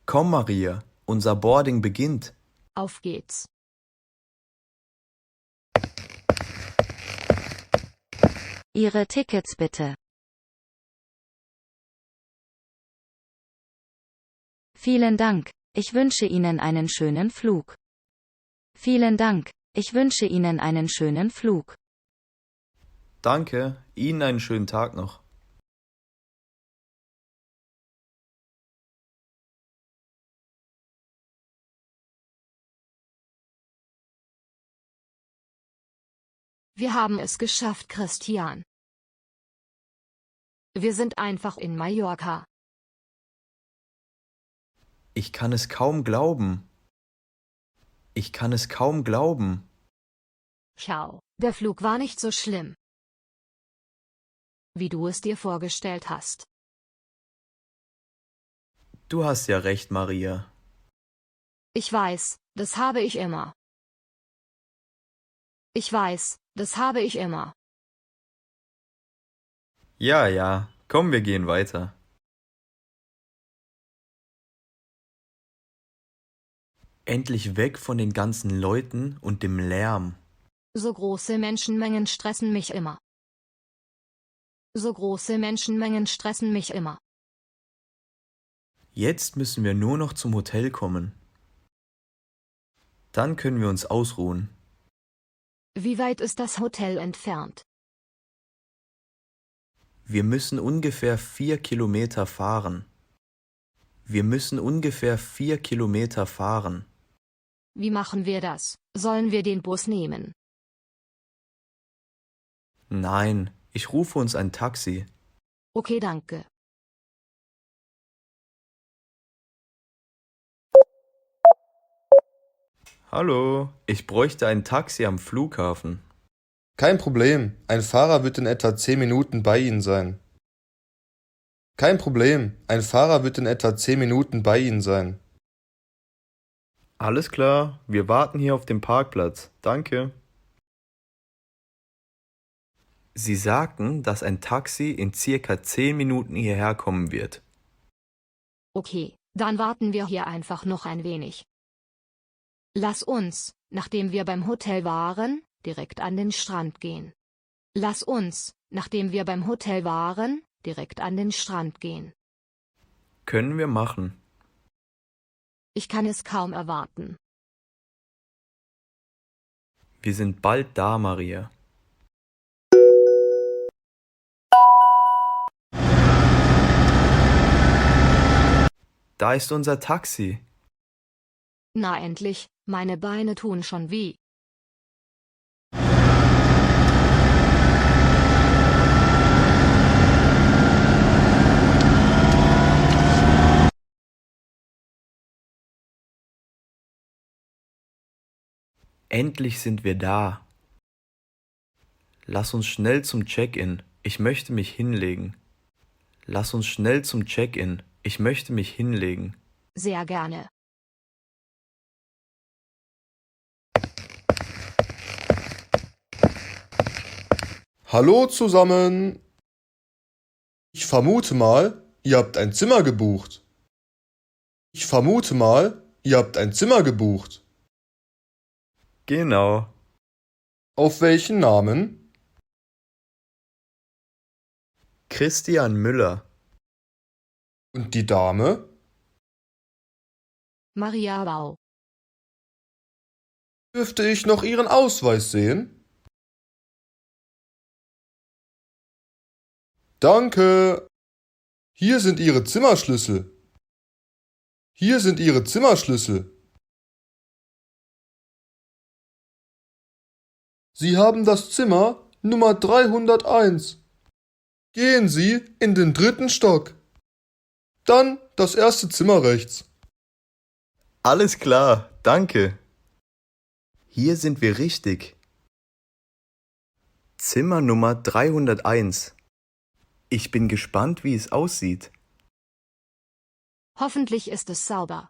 Komm, Maria, unser Boarding beginnt. Auf geht's. Ihre Tickets bitte. Vielen Dank. Ich wünsche Ihnen einen schönen Flug. Vielen Dank. Ich wünsche Ihnen einen schönen Flug. Danke, Ihnen einen schönen Tag noch. Wir haben es geschafft, Christian. Wir sind einfach in Mallorca. Ich kann es kaum glauben. Ich kann es kaum glauben. Schau, der Flug war nicht so schlimm, wie du es dir vorgestellt hast. Du hast ja recht, Maria. Ich weiß, das habe ich immer. Ich weiß, das habe ich immer. Ja, ja, komm, wir gehen weiter. Endlich weg von den ganzen Leuten und dem Lärm. So große Menschenmengen stressen mich immer. So große Menschenmengen stressen mich immer. Jetzt müssen wir nur noch zum Hotel kommen. Dann können wir uns ausruhen. Wie weit ist das Hotel entfernt? Wir müssen ungefähr 4 Kilometer fahren. Wir müssen ungefähr 4 Kilometer fahren. Wie machen wir das? Sollen wir den Bus nehmen? Nein, ich rufe uns ein Taxi. Okay, danke. Hallo, ich bräuchte ein Taxi am Flughafen. Kein Problem, ein Fahrer wird in etwa 10 Minuten bei Ihnen sein. Kein Problem, ein Fahrer wird in etwa 10 Minuten bei Ihnen sein. Alles klar, wir warten hier auf dem Parkplatz. Danke. Sie sagten, dass ein Taxi in circa 10 Minuten hierher kommen wird. Okay, dann warten wir hier einfach noch ein wenig. Lass uns, nachdem wir beim Hotel waren, direkt an den Strand gehen. Lass uns, nachdem wir beim Hotel waren, direkt an den Strand gehen. Können wir machen. Ich kann es kaum erwarten. Wir sind bald da, Maria. Da ist unser Taxi. Na endlich, meine Beine tun schon weh. Endlich sind wir da. Lass uns schnell zum Check-in. Ich möchte mich hinlegen. Lass uns schnell zum Check-in. Ich möchte mich hinlegen. Sehr gerne. Hallo zusammen! Ich vermute mal, ihr habt ein Zimmer gebucht. Ich vermute mal, ihr habt ein Zimmer gebucht. Genau. Auf welchen Namen? Christian Müller. Und die Dame? Maria Bau. Dürfte ich noch Ihren Ausweis sehen? Danke! Hier sind Ihre Zimmerschlüssel. Hier sind Ihre Zimmerschlüssel. Sie haben das Zimmer Nummer 301. Gehen Sie in den 3. Stock. Dann das erste Zimmer rechts. Alles klar, danke. Hier sind wir richtig. Zimmer Nummer 301. Ich bin gespannt, wie es aussieht. Hoffentlich ist es sauber.